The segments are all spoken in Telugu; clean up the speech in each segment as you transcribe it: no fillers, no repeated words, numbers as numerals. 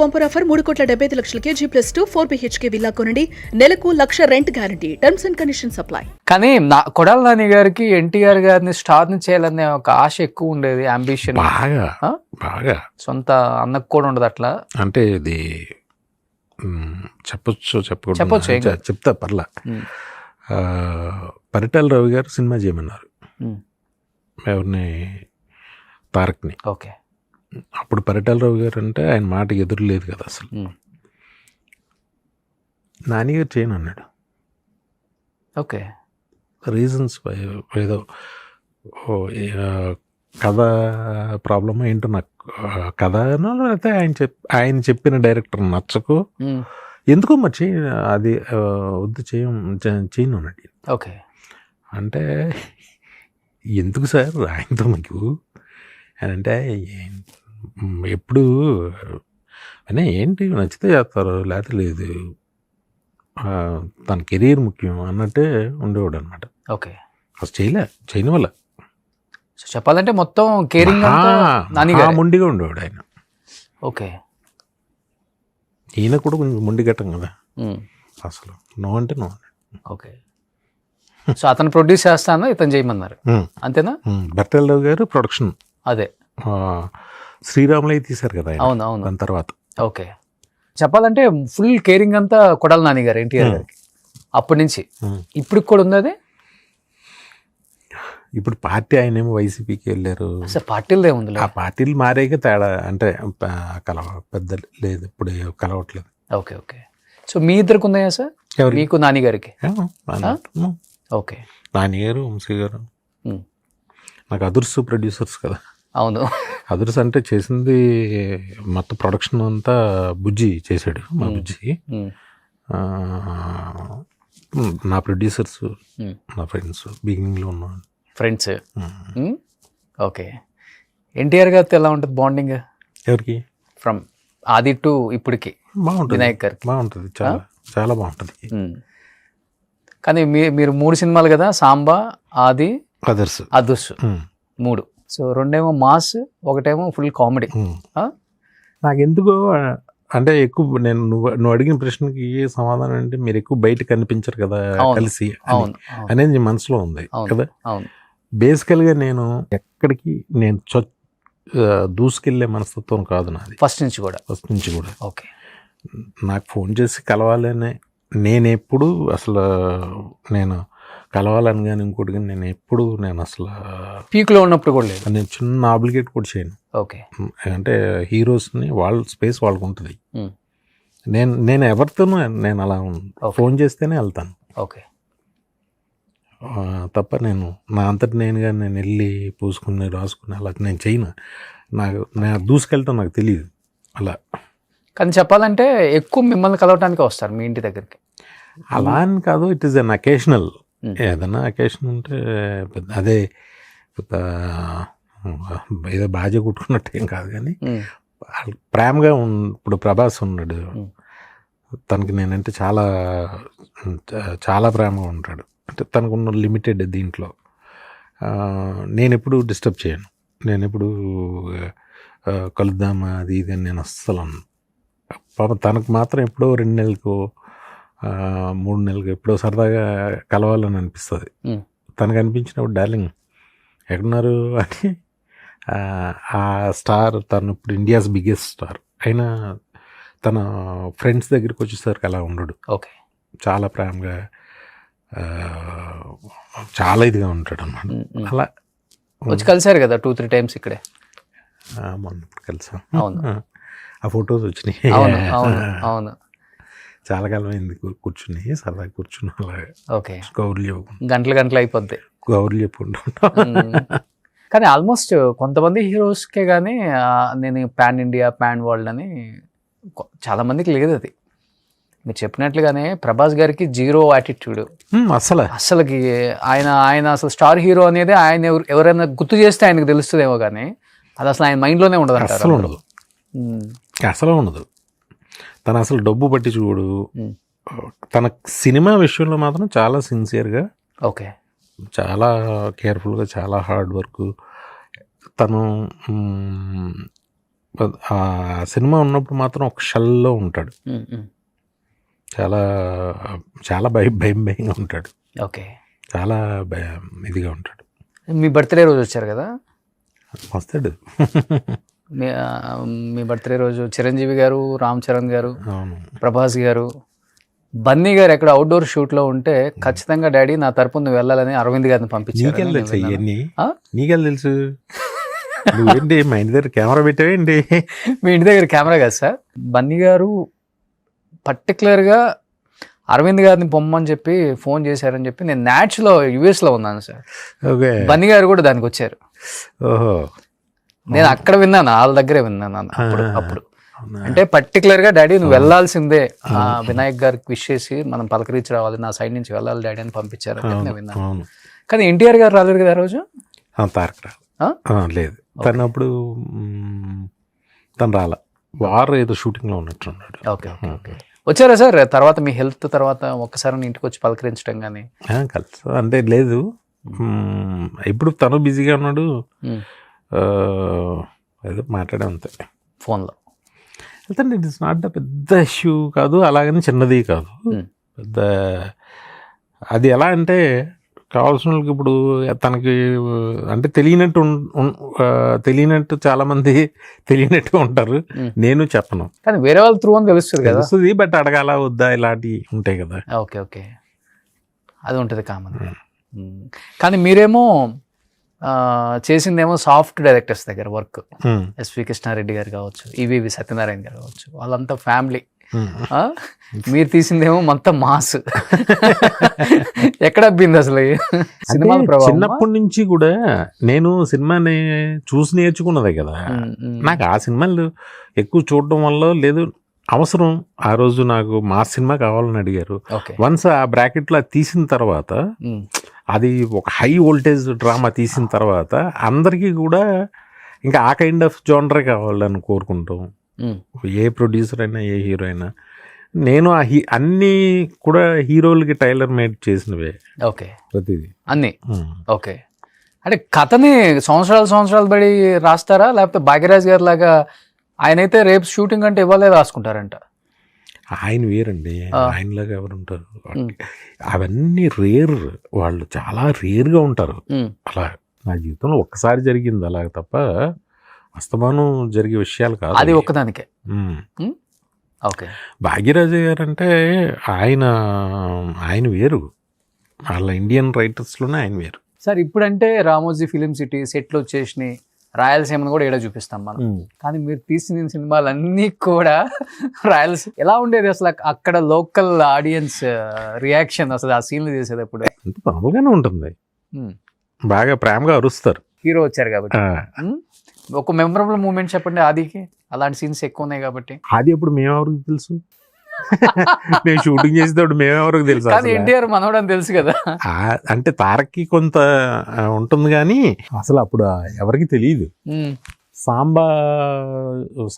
Bumper offer 3,75,00,000కి G+2 4BHK villa కొనండి. నెలకు 1,00,000 rent guarantee. Terms and conditions apply. కానీ కొడాలి నాని గారికి ఎన్టీఆర్ గారిని స్టార్ ని చేయాలనే ఒక ఆశ ఎక్కువ ఉండేది, అంబిషన్ బాగా. సొంత అన్నకు కూడా ఉండదు అట్లా. అంటే ఇది చెప్పొచ్చు చెప్తా పర్లా. పరిటాల రవి గారు సినిమా చేయమన్నారు ఎవరిని, తారక్ని. ఓకే. అప్పుడు పరిటాల రావు గారు అంటే ఆయన మాటకి ఎదురు లేదు కదా అసలు. నాని గారు చేయను అన్నాడు. ఓకే. రీజన్స్ ఏదో కథ ప్రాబ్లమ్ ఏంటో నాకు, కథనో లేకపోతే ఆయన చెప్పిన డైరెక్టర్ నచ్చకు ఎందుకో మరి అది వద్దు చేయను అన్నాడు. ఓకే. అంటే ఎందుకు సార్ ఆయనతో మీకు అని అంటే, ఎప్పుడు అయినా ఏంటి నచ్చితే చేస్తారు లేకపోతే లేదు, తన కెరీర్ ముఖ్యం అన్నట్టే ఉండేవాడు అనమాట. ఓకే. అసలు చేయని వల్ల చెప్పాలంటే మొత్తం కేరింగ్ మొండిగా ఉండేవాడు ఆయన. ఓకే. ఈయన కూడా కొంచెం మొండి గట్టం కదా అసలు, నో అంటే నో. ఓకే. సో అతను ప్రొడ్యూస్ చేస్తాను, ఇతను చేయమన్నారు అంతేనా? పరిటాల రావు గారు ప్రొడక్షన్, అదే శ్రీరాములయ్య తీశారు కదా. అవును. దాని తర్వాత ఓకే. చెప్పాలంటే ఫుల్ కేరింగ్ అంతా కొడాలి నాని గారు ఎన్టీఆర్ గారికి అప్పటి నుంచి ఇప్పటికి కూడా ఉంది అది. ఇప్పుడు పార్టీ ఆయన ఏమో వైసీపీకి వెళ్ళారు. అసలు పార్టీలు ఏముంది, ఆ పార్టీలు మారేగా తేడా, అంటే పెద్ద లేదు ఇప్పుడు కలవట్లేదు. ఓకే. ఓకే. సో మీ ఇద్దరికి ఉన్నాయా సార్, మీకు నాని గారికి? ఓకే. నాని గారు, వంశీ గారు నాకు అదుర్సు ప్రొడ్యూసర్స్ కదా. అవును. అదుర్స్ అంటే చేసింది మొత్తం ప్రొడక్షన్ అంతా బుజ్జి చేశాడు, మా బుజ్జి. నా ప్రొడ్యూసర్స్ నా ఫ్రెండ్స్, బిగినింగ్లో ఉన్న ఫ్రెండ్స్. ఓకే. ఎన్టీఆర్ గారితో ఎలా ఉంటుంది బాండింగ్? ఎవరికి? ఫ్రమ్ ఆది టు ఇప్పటికి బాగుంటుంది. వినాయక్ గారికి బాగుంటుంది, చాలా బాగుంటుంది. కానీ మీరు 3 సినిమాలు కదా, సాంబా, ఆది, others. 3. So 2 mass, 1 full comedy. నాకెందుకో అంటే ఎక్కువ నువ్వు అడిగిన ప్రశ్నకి సమాధానం అంటే మీరు ఎక్కువ బయట కనిపించరు కదా కలిసి అనేది మనసులో ఉంది కదా. బేసికల్గా నేను ఎక్కడికి దూసుకెళ్లే మనస్తత్వం కాదు నాది ఫస్ట్ నుంచి కూడా. ఓకే. నాకు ఫోన్ చేసి కలవాలనే నేను ఎప్పుడు అసలు నేను కలవాలని కానీ ఇంకోటి కానీ నేను అసలు పీక్లో ఉన్నప్పుడు కూడా లేదు, నేను చిన్న ఆబ్లిగేట్ కూడా చేయను. ఓకే. అంటే హీరోస్ని వాళ్ళ స్పేస్ వాళ్ళకు ఉంటుంది. నేను ఎవరితోనూ నేను అలా ఫోన్ చేస్తేనే వెళ్తాను. ఓకే. తప్ప నేను నా అంతటి నేనుగా నేను వెళ్ళి పూసుకుని రాసుకుని అలా నేను చేయను. నేను దూసుకెళ్తాను, నాకు తెలియదు అలా. కానీ చెప్పాలంటే ఎక్కువ మిమ్మల్ని కలవటానికి వస్తారు మీ ఇంటి దగ్గరికి. అలా అని కాదు, ఇట్ ఈస్ అన్ అకేషనల్. ఏదన్నా అకేషన్ ఉంటే అదే ఏదో బాజా కుట్టుకున్నట్టు ఏం కాదు, కానీ ప్రేమగా ఇప్పుడు ప్రభాస్ ఉన్నాడు, తనకి నేనంటే చాలా ప్రేమగా ఉంటాడు. అంటే తనకున్న లిమిటెడ్ దీంట్లో నేను ఎప్పుడు డిస్టర్బ్ చేయను. నేను ఎప్పుడు కలుద్దామా అది ఇది అని నేను అస్సలు అన్నాను. పాపం తనకు మాత్రం ఎప్పుడో 2 నెలలకు 3 నెలలకు ఎప్పుడో సరదాగా కలవాలని అనిపిస్తుంది. తనకు అనిపించినప్పుడు డార్లింగ్ ఎక్కడున్నారు అని, ఆ స్టార్ తను ఇప్పుడు ఇండియాస్ బిగ్గెస్ట్ స్టార్ అయినా తన ఫ్రెండ్స్ దగ్గరికి వచ్చేసరికి అలా ఉండడు. ఓకే. చాలా ప్రేమగా చాలా ఇదిగా ఉంటాడు అన్నమాట. అలా వచ్చి కలిసారు కదా 2-3 టైమ్స్ ఇక్కడే. మొన్న ఇప్పుడు కలిసాం. అవును. ఆ ఫొటోస్ వచ్చినాయి. అవును. చాలా కాలం అయింది కూర్చుని, సరదాగా కూర్చుని అలాగే. ఓకే. గౌరులు చెప్పుకుంటా, గంటలు అయిపోద్ది గౌరులు చెప్పుకుంటా. కానీ ఆల్మోస్ట్ కొంతమంది హీరోస్కే కానీ నేను పాన్ ఇండియా పాన్ వరల్డ్ అని చాలా మందికి లేదు. అది మీరు చెప్పినట్లుగానే ప్రభాస్ గారికి 0 యాటిట్యూడ్ అసలుకి. ఆయన అసలు స్టార్ హీరో అనేది ఆయన ఎవరైనా గుర్తు చేస్తే ఆయనకు తెలుస్తుందేమో, కానీ అది అసలు ఆయన మైండ్లోనే ఉండదు. అసలు ఉండదు. తను అసలు డబ్బు పట్టి చూడు. తన సినిమా విషయంలో మాత్రం చాలా సిన్సియర్గా, ఓకే, చాలా కేర్ఫుల్గా, చాలా హార్డ్ వర్క్. తను ఆ సినిమా ఉన్నప్పుడు మాత్రం ఒక షెల్లో ఉంటాడు. చాలా చాలా భయంగా ఉంటాడు. ఓకే. చాలా ఇదిగా ఉంటాడు. మీ బర్త్డే రోజు వచ్చారు కదా, వస్తాడు. మీ బర్త్డే రోజు చిరంజీవి గారు, రామ్ చరణ్ గారు, అవును, ప్రభాస్ గారు, బన్నీ గారు ఎక్కడ అవుట్డోర్ షూట్లో ఉంటే ఖచ్చితంగా డాడీ నా తరపున నువ్వు వెళ్ళాలని అరవింద్ గారిని పంపించారు. నీకెళ్ళి తెలుసు ఇవన్నీ, నీకెళ్ళి తెలుసు. నువ్వేంటి మా ఇంటి దగ్గర కెమెరా పెట్టావేంటి? మీ ఇంటి దగ్గర కెమెరా కదా సార్. బన్నీ గారు పర్టికులర్గా అరవింద్ గారిని పొమ్మని చెప్పి ఫోన్ చేశారని చెప్పి నేను న్యాచ్లో యుఎస్లో ఉన్నాను సార్. ఓకే. బన్నీ గారు కూడా దానికి వచ్చారు. ఓహో. నేను అక్కడ విన్నాను, వాళ్ళ దగ్గరే విన్నాను అప్పుడు. అంటే పర్టికులర్గా డాడీ నువ్వు వెళ్ళాల్సిందే, వినాయక్ గారికి విష్ చేసి మనం పలకరించి రావాలి, నా సైడ్ నుంచి వెళ్ళాలి డాడీ అని పంపించారు నేను విన్నాను. కానీ ఎన్టీఆర్ గారు రాలేరు కదా ఆ రోజు. తారక లేదు, తను అప్పుడు తను రాలా, వారు ఏదో షూటింగ్లో ఉన్నట్టున్నాడు. Okay okay. వచ్చారా సార్ తర్వాత మీ హెల్త్ తర్వాత ఒక్కసారి ఇంటికి వచ్చి పలకరించడం కానీ? కలిసి అంటే లేదు, ఇప్పుడు తను బిజీగా ఉన్నాడు, ఏదో మాట్లాడే అంతే ఫోన్లో. వెళ్తాను. ఇట్ ఇస్ నాట్ పెద్ద ఇష్యూ కాదు, అలాగని చిన్నది కాదు, పెద్ద. అది ఎలా అంటే కావాల్సిన వాళ్ళకి ఇప్పుడు తనకి అంటే తెలియనట్టు చాలా మంది తెలియనట్టుగా ఉంటారు. నేను చెప్పను, కానీ వేరే వాళ్ళ త్రూ అని తెలుస్తుంది, బట్ అడగాల వద్దా ఇలాంటివి ఉంటాయి కదా. ఓకే ఓకే, అది ఉంటుంది కామన్. కానీ మీరేమో చేసిందేమో సాఫ్ట్ డైరెక్టర్స్ దగ్గర వర్క్. ఎస్వి కృష్ణారెడ్డి గారు కావచ్చు, ఈవీవి సత్యనారాయణ గారు కావచ్చు, వాళ్ళంతా ఫ్యామిలీ. మీరు తీసిందేమో మొత్తం మాస్. ఎక్కడ అబ్బింది అసలు సినిమా? చిన్నప్పటి నుంచి కూడా నేను సినిమాని చూసి నేర్చుకున్నదే కదా. నాకు ఆ సినిమాలు ఎక్కువ చూడడం వల్ల లేదు, అవసరం. ఆ రోజు నాకు మాస్ సినిమా కావాలని అడిగారు. వన్స్ ఆ బ్రాకెట్లో తీసిన తర్వాత, అది ఒక హై వోల్టేజ్ డ్రామా తీసిన తర్వాత అందరికీ కూడా ఇంకా ఆ కైండ్ ఆఫ్ జోనరే కావాలని కోరుకుంటాం. ఏ ప్రొడ్యూసర్ అయినా, ఏ హీరో అయినా. నేను అన్నీ కూడా హీరోలకి టైలర్ మేడ్ చేసినవే. ఓకే, ప్రతిదీ అన్నీ. ఓకే, అంటే కథని సంవత్సరాలు బడి రాస్తారా, లేకపోతే భాగ్యరాజ్ గారి లాగా ఆయనైతే రేపు షూటింగ్ అంటే ఇవ్వాలే రాసుకుంటారంట? ఆయన వేరండి, ఆయనలాగా ఎవరు ఉంటారు? అవన్నీ రేర్, వాళ్ళు చాలా రేర్గా ఉంటారు. అలా నా జీవితంలో ఒక్కసారి జరిగింది అలాగ తప్ప అస్తమానం జరిగే విషయాలు కాదు. అది ఒక్కదానికే. ఓకే. భాగ్యరాజు గారు అంటే ఆయన వేరు, వాళ్ళ ఇండియన్ రైటర్స్లోనే ఆయన వేరు. సార్ ఇప్పుడంటే రామోజీ ఫిలిం సిటీ సెట్లు వచ్చేసినాయి, రాయలసీమను కూడా ఏడా చూపిస్తాం మనం. కానీ మీరు తీసిన సినిమాలన్నీ కూడా రాయలసీమ ఎలా ఉండేది అసలు? అక్కడ లోకల్ ఆడియన్స్ రియాక్షన్ అసలు ఆ సీన్లు చేసేటప్పుడు మామూలుగానే ఉంటుంది, బాగా ప్రేమగా అరుస్తారు. హీరో వచ్చారు కాబట్టి. ఒక మెమరబుల్ మూమెంట్ చెప్పండి ఆదికి, అలాంటి సీన్స్ ఎక్కువ ఉన్నాయి కాబట్టి. ఆది అప్పుడు మేమెవరికి తెలుసు? నేను షూటింగ్ చేసేటప్పుడు మేమెవరికి తెలుసు? ఎన్టీఆర్ మనోడు అని తెలుసు కదా. అంటే తారక్కి కొంత ఉంటుంది కానీ అసలు అప్పుడు ఎవరికి తెలియదు.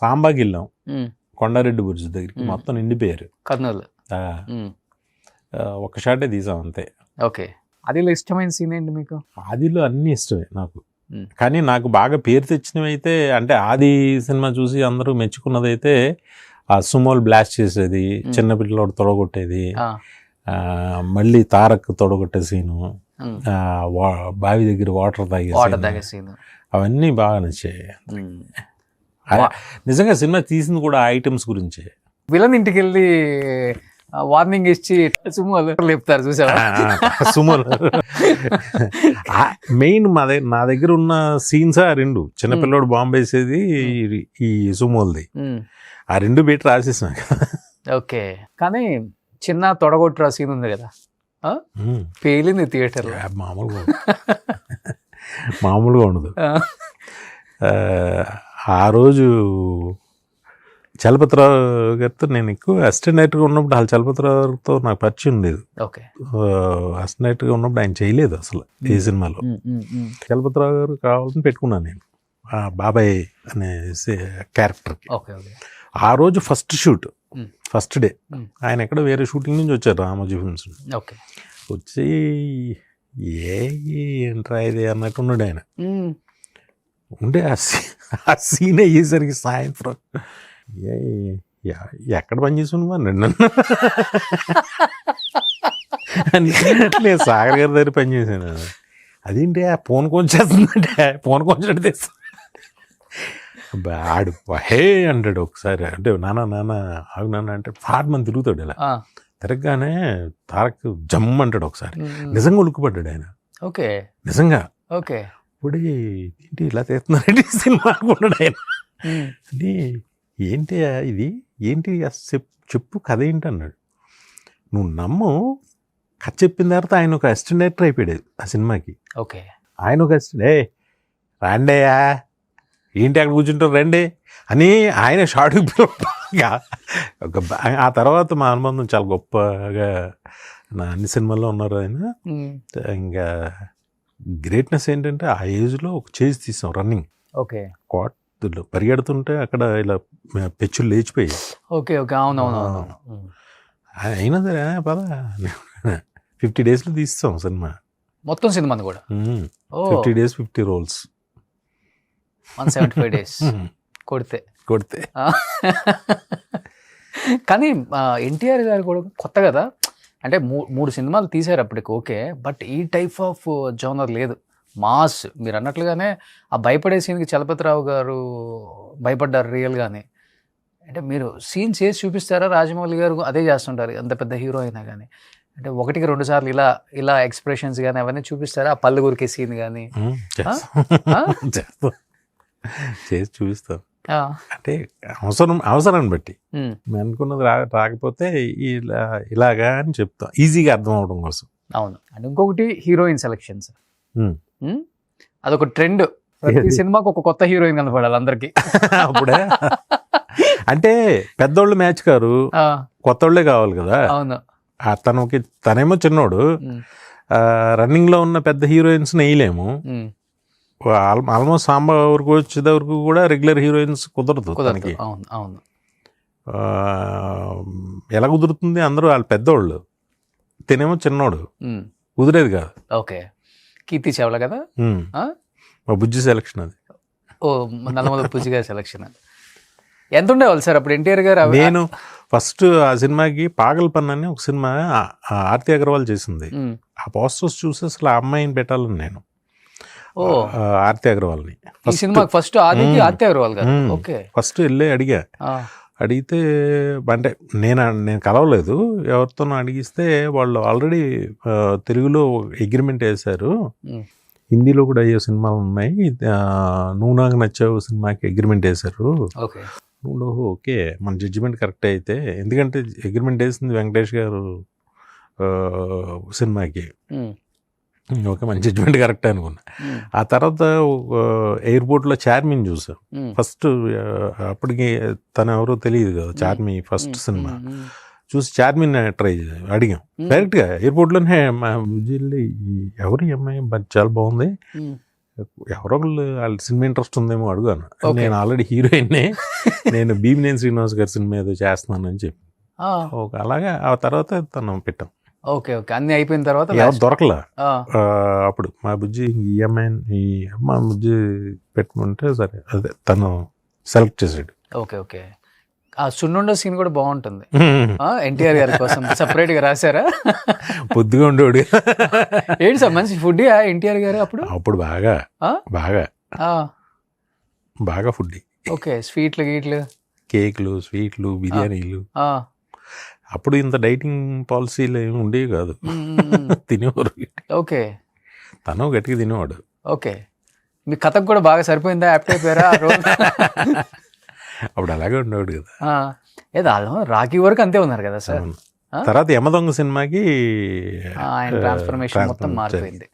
సాంబాకి వెళ్ళాం, కొండారెడ్డి బుర్జ్ దగ్గరికి, మొత్తం నిండిపోయారు. కర్నూలు ఒక షాటే తీసాం అంతే. ఓకే. ఆదిలో ఇష్టమైన సీన్ ఏంటి మీకు? ఆదిలో అన్ని ఇష్టమే నాకు, కానీ నాకు బాగా పేరు తెచ్చినవి అయితే, అంటే ఆది సినిమా చూసి అందరూ మెచ్చుకున్నదైతే ఆ సుమోలు బ్లాస్ట్ చేసేది, చిన్నపిల్లడు తొడగొట్టేది, మళ్ళీ తారక్ తొడగొట్టే సీను, బావి దగ్గర వాటర్ తాగే సీను, అవన్నీ బాగా నచ్చాయి. నిజంగా సినిమా తీసింది కూడా ఆ ఐటమ్స్ గురించే. విలన్ ఇంటికి వెళ్ళి వార్నింగ్ ఇచ్చి సుమోలు లేపుతారు చూసావా? సుమోలు మెయిన్ నా దగ్గర ఉన్న సీన్స్ ఆ రెండు, చిన్నపిల్లడు బాంబు వేసేది, ఈ సుమోల్ది, ఆ రెండు పెట్టి రాసేసాం. ఓకే. కానీ చిన్న తొడగొట్టు సీన్ ఉంది కదా, పేలింది థియేటర్. మామూలుగా ఉండదు. ఆ రోజు చలపతిరావు గారితో నేను ఎక్కువ అసిస్టెంట్ డైరెక్టర్గా ఉన్నప్పుడు, వాళ్ళ చలపతిరావుతో నాకు పరిచయం ఉండేది. అసిస్టెంట్ డైరెక్టర్గా ఉన్నప్పుడు ఆయన చేయలేదు అసలు ఈ సినిమాలో. చలపతిరావు గారు కావాలని పెట్టుకున్నాను నేను బాబాయ్ అనే క్యారెక్టర్కి. ఆ రోజు ఫస్ట్ షూట్, ఫస్ట్ డే ఆయన ఎక్కడ వేరే షూటింగ్ నుంచి వచ్చారు రామోజీ ఫిల్మ్స్. వచ్చి ఏంట్రా ఇది అన్నట్టున్నాడు ఆయన. ఉండే ఆ సీన్ అయ్యేసరికి సాయంత్రం ఎక్కడ పని చేసుకున్నా నన్ను అని నేను సాగర్ గారి దగ్గర పని చేశాను. అదేంటి ఆ ఫోన్ కొంచేస్తుందంటే ఫోన్ కొంచెం తెస్తా ఆడు హే అంటాడు ఒకసారి. అంటే నాన్న ఆగు నాన్న అంటే ఫాట్ మంది తిరుగుతాడు ఇలా తిరగగానే తారక్ జమ్ అంటాడు ఒకసారి. నిజంగా ఉలుక్కుపడ్డాడు ఆయన. ఓకే నిజంగా ఓకే ఇప్పుడు ఏంటి ఇలా తీస్తున్నారండి సినిమా అనుకున్నాడు ఆయన. అంటే ఏంటి ఇది ఏంటి చెప్పు కథ ఏంటి అన్నాడు. నువ్వు నమ్ము, కథ చెప్పిన తర్వాత ఆయన ఒక అసిస్టెంట్ డైరెక్టర్ అయిపోయాడు ఆ సినిమాకి. ఓకే ఆయన ఒక అసిస్టెంట్ రాండేయా ఏంటి అక్కడ కూర్చుంటారు రండి అని ఆయన షార్ట్ ఆ తర్వాత మా అనుబంధం చాలా గొప్పగా నా అన్ని సినిమాల్లో ఉన్నారు ఆయన. ఇంకా గ్రేట్నెస్ ఏంటంటే ఆ ఏజ్లో ఒక చేజ్ తీసాం రన్నింగ్. ఓకే క్వార్టర్లో పరిగెడుతుంటే అక్కడ ఇలా పెచ్చులు లేచిపోయాయి. ఓకే ఓకే అవునవును. అయినా సరే పద 50 daysలో తీస్తాం సినిమా మొత్తం సినిమాని కూడా. 50 days 50 roles 175 days కొడితే. కానీ ఎన్టీఆర్ గారు కూడా కొత్త కదా, అంటే 3 సినిమాలు తీశారు అప్పటికి. ఓకే, బట్ ఈ టైప్ ఆఫ్ జోనర్ లేదు. మాస్ మీరు అన్నట్లుగానే ఆ భయపడే సీన్కి చలపతిరావు గారు భయపడ్డారు రియల్గానే. అంటే మీరు సీన్ చేసి చూపిస్తారా? రాజమౌళి గారు అదే చేస్తుంటారు అంత పెద్ద హీరో అయినా కానీ. అంటే 1-2 సార్లు ఇలా ఎక్స్ప్రెషన్స్ కానీ అవన్నీ చూపిస్తారా? ఆ పళ్ళు గురికే సీన్ కానీ చేసి చూపిస్తాం. అంటే అవసరాన్ని బట్టి మేము అనుకున్నది రాకపోతే ఇలాగా అని చెప్తాం, ఈజీగా అర్థం అవడం కోసం. అవును. అండ్ ఇంకొకటి హీరోయిన్ సెలెక్షన్స్, అదొక ట్రెండ్. ప్రతి సినిమాకి ఒక కొత్త హీరోయిన్ కనపడాలి అందరికి. అప్పుడే అంటే పెద్దోళ్ళు మ్యాచ్ కారు, కొత్తోళ్ళే కావాలి కదా. అవును. తనేమో చిన్నోడు, రన్నింగ్ లో ఉన్న పెద్ద హీరోయిన్స్ వేయలేము. ఆల్మోస్ట్ సాంబా వరకు వచ్చే వరకు కూడా రెగ్యులర్ హీరోయిన్స్ కుదరదు తనకి. అవును. ఎలా కుదురుతుంది? అందరూ వాళ్ళు పెద్దోళ్ళు, తినేమో చిన్నోడు, కుదిరేది కాదు. ఓకే, కీర్తి చావ్లా కదా మా బుజ్జి సెలక్షన్ అది. ఓ నల్లమల బుజ్జి గారి సెలక్షన్. ఎంత ఉండేవాళ్ళు సార్ అప్పుడు ఎన్టీఆర్ గారు? నేను ఫస్ట్ ఆ సినిమాకి పాగల్ పన్ అని ఒక సినిమా ఆర్తి అగర్వాల్ చేసింది. ఆ పోస్టర్స్ చూసి అసలు ఆ అమ్మాయిని పెట్టాలని నేను ఆర్తి అగర్వాల్ని ఫస్ట్ ఆర్తి అగర్వాల్ గారు. ఓకే, ఫస్ట్ వెళ్ళి అడిగితే అంటే నేను కలవలేదు, ఎవరితోనో అడిగిస్తే వాళ్ళు ఆల్రెడీ తెలుగులో అగ్రిమెంట్ వేశారు, హిందీలో కూడా అయ్యే సినిమాలు ఉన్నాయి, నువ్వు నాకు నచ్చావు సినిమాకి అగ్రిమెంట్ వేశారు. ఓకే, మన జడ్జిమెంట్ కరెక్ట్ అయితే, ఎందుకంటే అగ్రిమెంట్ వేసింది వెంకటేష్ గారు సినిమాకి. ఓకే, మన జడ్జిమెంట్ కరెక్ట్ అనుకున్నా. ఆ తర్వాత ఎయిర్పోర్ట్లో చార్మిని చూసాం ఫస్ట్. అప్పటికి తను ఎవరో తెలియదు కదా, చార్మి ఫస్ట్ సినిమా చూసి చార్మిని అడిగాం డైరెక్ట్గా ఎయిర్పోర్ట్లోనే. మా విజయ్ ఎవరు ఈ అమ్మాయి చాలా బాగుంది, ఎవరో ఒకళ్ళు వాళ్ళ సినిమా ఇంట్రెస్ట్ ఉందేమో అడుగాను. నేను ఆల్రెడీ హీరోయిన్నే, నేను భీమినేని శ్రీనివాస్ గారి సినిమా ఏదో చేస్తున్నానని చెప్పి. అలాగా ఆ తర్వాత తను పెట్టాం. ఓకే ఓకే, అన్ని అయిపోయిన తర్వాత ఎవరు దొరకలా. అప్పుడు మా బుజ్జి ఈ మా బుజ్జి పెట్టుకుంటే సరే అదే తను సెలెక్ట్ చేసాడు. ఓకే ఓకే, ఆ సున్నుండ సీన్ కూడా బాగుంటుంది. ఎన్టీఆర్ గారి కోసం సపరేట్ గా రాశారా? పొద్దుగా ఉండేవాడు. ఏంటి సార్ మంచి ఫుడ్ ఎన్టీఆర్ గారు అప్పుడు బాగా బాగా బాగా ఫుడ్. ఓకే, స్వీట్లు గీట్లు, కేక్లు, స్వీట్లు, బిర్యానీలు. అప్పుడు ఇంత డైటింగ్ పాలసీలు ఏమి ఉండేవి కాదు, తినేవారు. ఓకే, తను గట్టిగా తినేవాడు. ఓకే, మీ కథకు కూడా బాగా సరిపోయిందా? యాప్ట్ అయిపోయారా? అప్పుడు అలాగే ఉండేవాడు కదా. ఏదో రాఖీ వరకు అంతే ఉన్నారు కదా సార్. తర్వాత యమదొంగ సినిమాకి ఆయన ట్రాన్స్ఫర్మేషన్ మొత్తం మారిపోయింది.